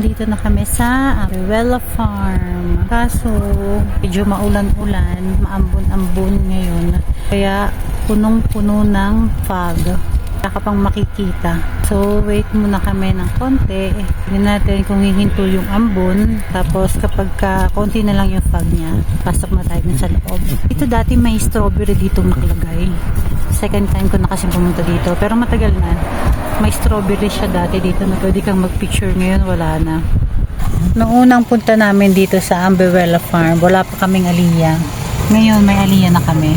nandito na kami sa Arruela Farm. Kaso, medyo maulan-ulan, maambon-ambon ngayon. Kaya, punong-puno ng fog. Wala ka pang makikita. So, wait muna kami ng konti. Tignan natin kung hihinto yung ambon. Tapos, kapag konti na lang yung fog niya, pasok na tayo sa loob. Ito dati may strawberry dito nakalagay. Second time ko na kasi pumunta dito. Pero matagal na. May strawberry siya dati dito na pwede kang mag-picture. Ngayon, wala na. Noong unang punta namin dito sa Arruela Farm, wala pa kaming aliyah. Ngayon, may aliyah na kami.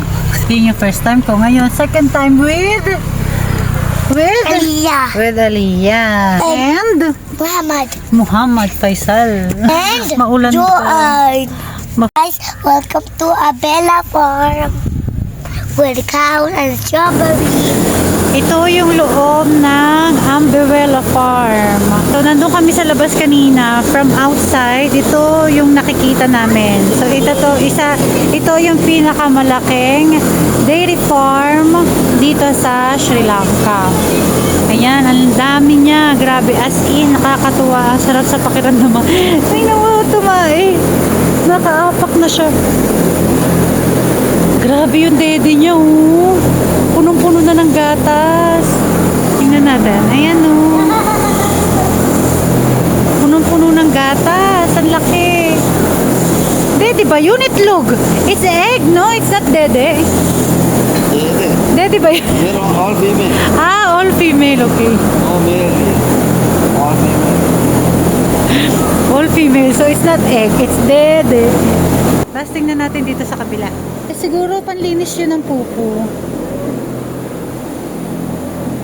Yun yung first time ko. Ngayon, second time with Aliyah. With Aliyah. And Muhammad Faisal. And Maulan Joanne. pa. Guys, welcome to Arruela Farm with cow and strawberry. Ito yung loob ng Arruela Farm. So, nandun kami sa labas kanina. From outside, ito yung nakikita namin. So, ito yung pinakamalaking dairy farm dito sa Sri Lanka. Ayan, ang dami niya. Grabe, as in, nakakatuwa. Ang sarap sa pakiramdam. Ay, naman, tumae. Nakaapak na siya. Grabe yung dede niya, oh. Punong-puno na ng gatas. Tingnan natin. Ayan, oh. Punong-puno ng gatas. Ang laki. Dede ba yun? Itlog. It's egg, no? It's not dede. Dede ba yun? They're all female. Ah, all female. Okay. No male. All female. All female. So, it's not egg. It's dede. Tapos tingnan natin dito sa kabila. Siguro panlinis yun ng pupo.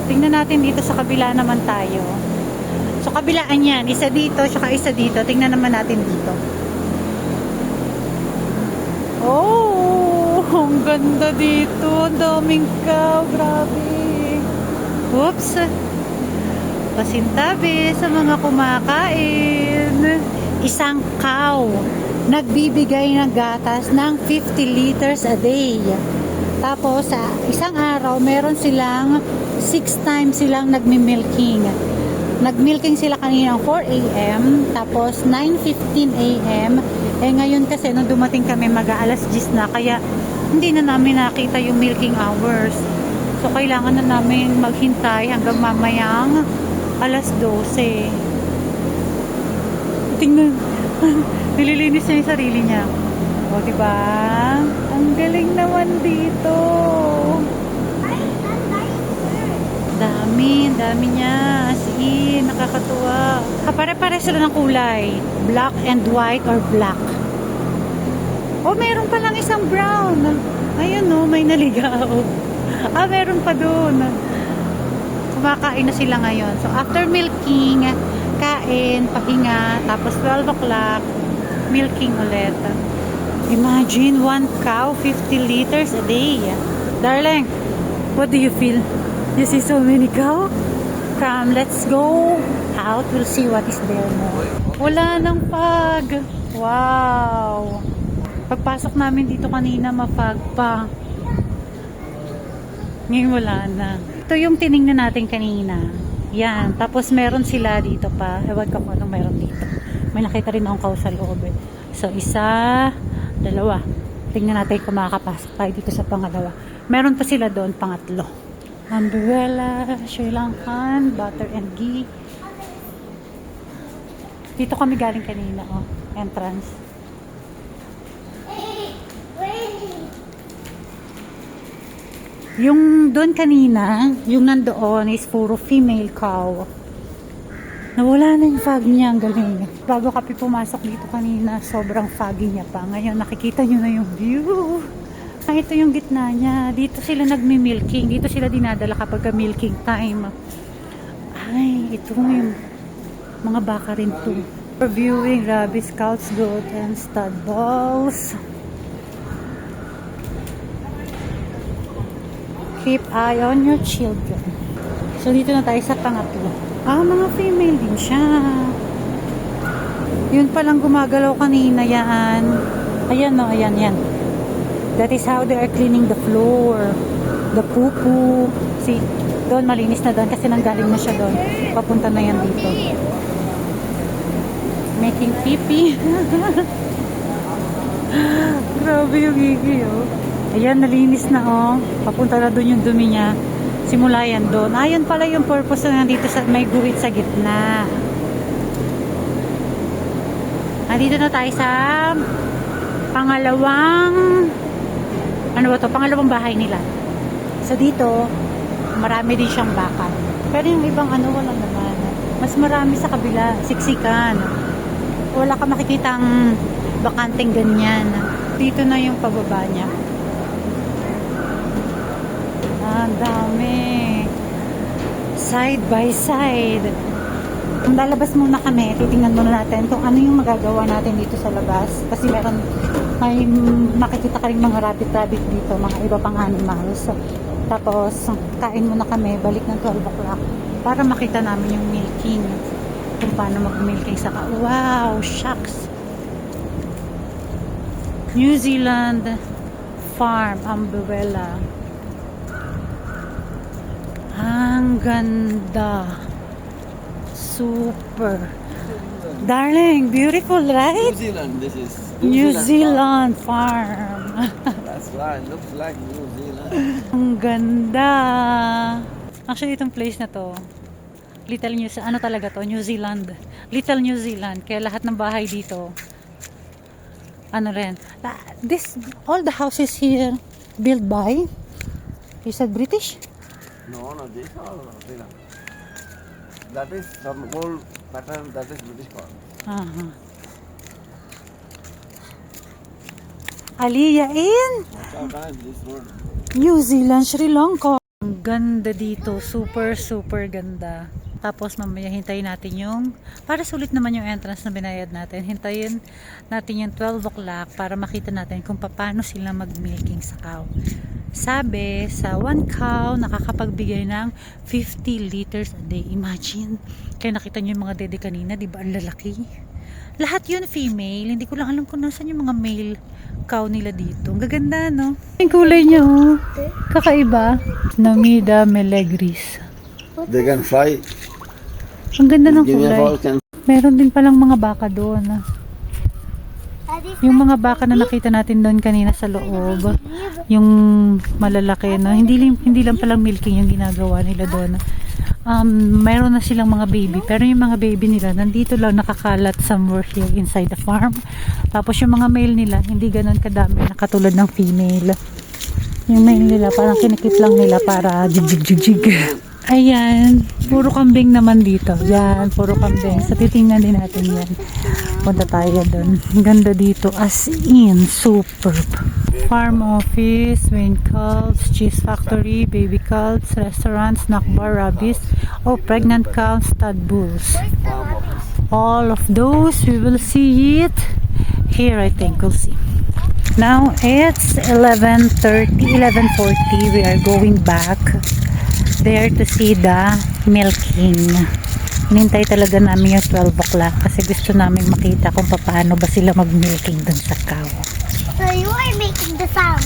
Tingnan natin dito sa kabila naman tayo. So kabilaan yan, isa dito, saka isa dito. Tingnan naman natin dito. Oh, ang ganda dito. Ang daming cow, grabe. Oops. Pasintabi sa mga kumakain. Isang cow nagbibigay ng gatas ng 50 liters a day. Tapos sa isang araw meron silang 6 times silang nagmi-milking. Nag-milking sila kanina 4 AM, tapos 9:15 AM. Ngayon kasi nung dumating kami mag-aalas 10 na, kaya hindi na namin nakita yung milking hours. So kailangan na namin maghintay hanggang mamayang alas 12. Tingnan. Nililinis niya yung sarili niya. O, diba? Ang galing naman dito. Dami niya. As in, nakakatuwa. Pare-pare sila ng kulay. Black and white or black. O, meron pa lang isang brown. Ayun, no, may naligaw. Meron pa dun. Kumakain na sila ngayon. So, after milking, kain, pahinga, tapos 12 o'clock, milking ulit. Imagine, 1 cow, 50 liters a day. Darling, what do you feel? You see so many cow? Come, let's go out. We'll see what is there more. Wala nang fog. Wow. Pagpasok namin dito kanina, mafog pa. Ngayon wala na. Ito yung tinignan natin kanina. Yan. Tapos meron sila dito pa. Ewan ko kung anong meron dito. May nakita rin akong cow sa loob. So, isa, dalawa. Tingnan natin kung makakapasok tayo dito sa pangalawa. Meron pa sila doon, pangatlo. Arruela, Sri Lankan, butter and ghee. Dito kami galing kanina, oh. Entrance. Yung doon kanina, yung nandoon is puro female cow. Nawala na yung fog niya, ang galing. Bago kami pumasok dito kanina, sobrang foggy niya pa. Ngayon, nakikita nyo na yung view. Ito yung gitna niya. Dito sila nagmi-milking. Dito sila dinadala kapag milking time. Ay, ito yung mga baka rin to. For viewing, rabbits, cows, goat, and stud bulls. Keep eye on your children. So, dito na tayo sa pangatlo. Mga female din siya. Yun palang gumagalaw kanina yan. Ayan, no, ayan, yan. That is how they are cleaning the floor. The poo-poo. See, doon malinis na doon kasi nanggaling na siya doon. Papunta na yan dito. Making pipi. Grabe yung gigi, oh. Ayan, nalinis na, oh. Papunta na doon yung dumi niya. Simula yan doon. Ayan pala yung purpose na nandito sa may guhit sa gitna. Nandito na tayo sa pangalawang pangalawang bahay nila. So dito, marami din siyang bakal. Pero yung ibang wala naman. Mas marami sa kabila, siksikan. Wala ka makikitang bakanteng ganyan. Dito na yung pababa niya. Ang dami. Side by side. Kung lalabas muna kami, titingnan muna natin kung ano yung magagawa natin dito sa labas. Kasi may makikita ka rin mga rabbit dito, mga iba pang animals. Tapos, kain muna kami, balik ng 12 o'clock para makita namin yung milking. Kung paano mag-milking sa wow, shucks. New Zealand Farm Umbrella. Ang ganda. Super. Darling, beautiful, right? New Zealand, this is. New Zealand Farm. That's right, looks like New Zealand. Ang ganda. Actually, itong place na to, Little New Zealand, talaga to? New Zealand. Little New Zealand. Kaya lahat ng bahay dito, rin. All the houses here, built by, you said British? No, these are Zealand. That is some old pattern, that is British part. Aliyain! Sometimes this road. New Zealand, Sri Lanka. Ang ganda dito. Super, super ganda. Tapos mamaya hintayin natin yung, para sulit naman yung entrance na binayad natin. Hintayin natin yung 12 o'clock para makita natin kung paano sila mag-milking sa cow. Sabi, sa 1 cow, nakakapagbigay ng 50 liters a day. Imagine. Kaya nakita nyo yung mga dede kanina, di ba? Ang lalaki. Lahat yun female. Hindi ko lang alam kung nasan yung mga male cow nila dito. Ang gaganda, no? Yung kulay niya, oh. Kakaiba. Namida melegris. They can fly. Ang ganda ng Guinea kulay. fowl can. Meron din palang mga baka doon. Yung mga baka na nakita natin doon kanina sa loob, yung malalaki na, hindi lang palang milking yung ginagawa nila doon. Mayroon na silang mga baby, pero yung mga baby nila nandito lang nakakalat somewhere here inside the farm. Tapos yung mga male nila hindi ganoon kadami na katulad ng female. Yung male nila parang kinikip lang nila para jig. Ayan, puro kambing naman dito. Yan, puro kambing. So titingnan din natin yan. Punta tayo doon. Ganda dito as in superb. Farm office, Wayne Cults, cheese factory, baby cults, restaurants, snack bar, rabbits, pregnant cows, stud bulls. All of those we will see it here. I think we'll see. Now it's 11:40. We are going back there to see the milking. Hinintay talaga namin yung 12 o'clock kasi gusto namin makita kung paano ba sila mag-milking dun sa cow. So you are making the sound.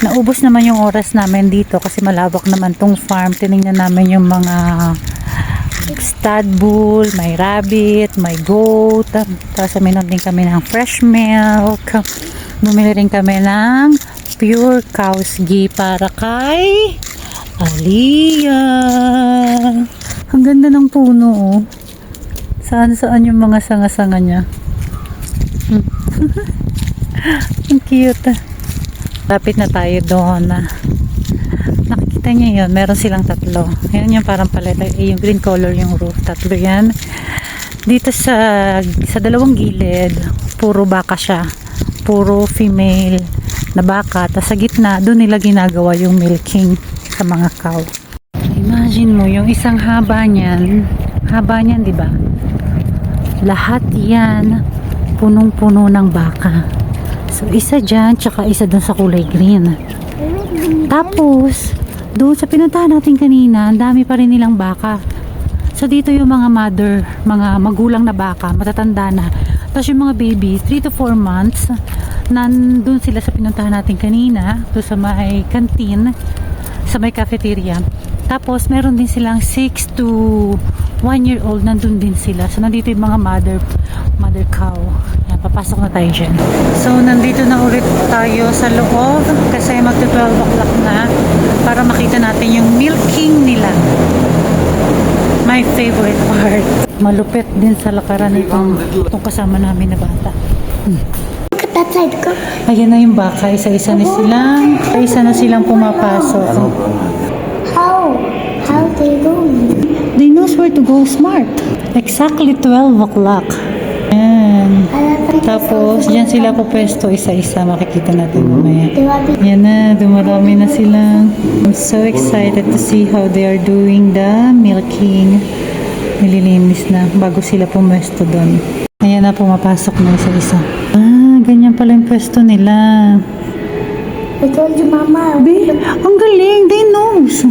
Naubos naman yung oras namin dito kasi malawak naman tong farm. Tinignan namin yung mga stud bull, may rabbit, may goat. Tapos minom din kami ng fresh milk. Bumili rin kami ng pure cow's ghee para kay Aliyah. Ang ganda ng puno, oh. Saan yung mga sanga-sanga niya. Ang cute. Lapit na tayo doon. Nakikita niyo yun, meron silang tatlo. Yan yung parang paleta, yung green color yung roof. Tatlo yan. Dito sa dalawang gilid, puro baka siya. Puro female na baka. Tapos sa gitna, doon nila ginagawa yung milking sa mga cow. Imagine mo, yung isang haba niyan, di ba? Lahat yan, punong-puno ng baka. So, isa dyan, tsaka isa doon sa kulay green. Tapos, doon sa pinuntahan natin kanina, ang dami pa rin nilang baka. So, dito yung mga mga magulang na baka, matatanda na. Tapos yung mga baby, 3 to 4 months, nandun sila sa pinuntahan natin kanina, doon sa may canteen, sa may cafeteria. Tapos, meron din silang 6 to 1-year-old, nandun din sila. So, nandito yung mga mother cow. Yan, papasok na tayo dyan. So, nandito na ulit tayo sa loob kasi magto-12 o'clock na para makita natin yung milking nila. My favorite part. Malupit din sa lakaran itong kasama namin na bata. Look at that side, go. Ayan na yung baka. Isa-isa na silang pumapasok. How they going? They knows where to go smart. Exactly 12 o'clock. Ayan. Tapos, dyan sila pupwesto isa-isa. Makikita natin mamaya. Yan na, dumarami na sila. I'm so excited to see how they are doing the milking. Nililinis na bago sila pumwesto doon. Ayan na, pumapasok na isa-isa. Ah, ganyan pala yung pwesto nila. I told you, Mama. Be, ang galing. They knows.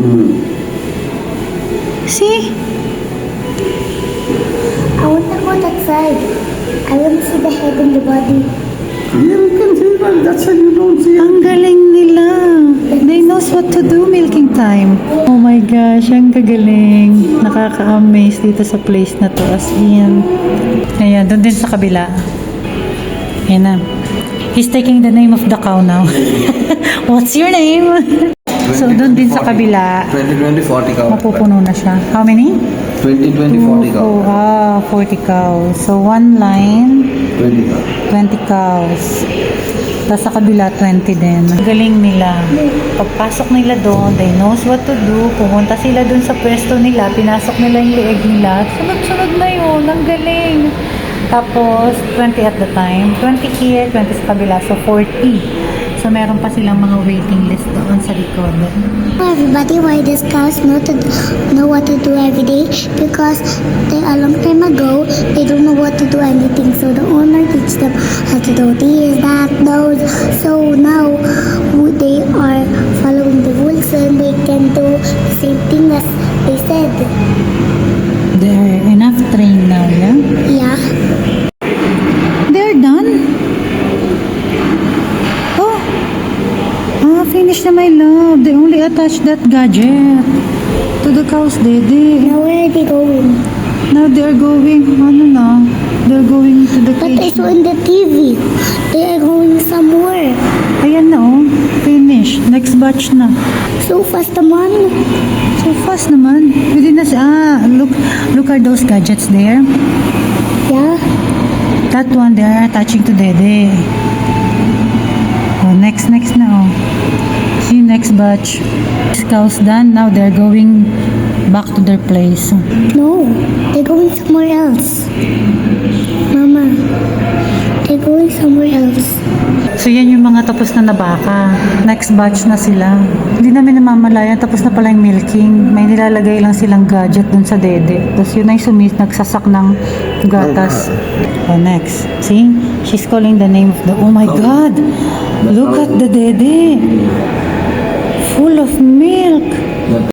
See? I want to go that side. I want to see the head and the body. You can see, but that's why you don't see. Ang galing nila. They knows what to do milking time. Oh my gosh, ang gagaling. Nakaka-amaze dito sa place na to. As in. Ayan, doon din sa kabila. Ayan na. He's taking the name of the cow now. What's your name? So, doon din sa kabila. 20, 40 cows. Mapupuno na siya. How many? 20, 40 cows. 40 cows. So, one line, 20 cows. 20 cows. Tapos sa kabila, 20 din. Galing nila. Pagpasok nila doon, they knows what to do. Pumunta sila doon sa pwesto nila. Pinasok nila yung leeg nila. Sunod-sunod na yun. Ang galing. Tapos, 20 at the time. 20 here, 20 sa kabila. So, 40. So, meron pa silang mga waiting list doon sa likod. Everybody, why these cows know what to do every day? Because a long time ago, they don't know what to do anything. So the owner teach them how to do this, that, those. So now they are following the rules and they can do the same thing as they said. They're enough trained now, yeah? Yeah. They're done? Oh! Ah, finish na my love. They only attach that gadget to the cow's dede. Now where are they going? Now they're going, ano na? They're going to the But I cage. saw in the TV, they are going somewhere. Ayan na oh. Finish. Next batch na. So fast naman. So fast naman. Within us, look at those gadgets there. Yeah. That one, they are attaching to dede. Oh, next na oh. See, next batch. Cows done. Now they're going back to their place. No, they're going somewhere else. Mama, they're going somewhere else. So yan yung mga tapos na baka. Next batch na sila. Hindi namin namamalayan, tapos na pala yung milking. May nilalagay lang silang gadget dun sa dede. Tapos yun ay nagsasak ng gatas. Oh, next. See? She's calling the name of the... Oh my God! Look at the dede! Full of milk!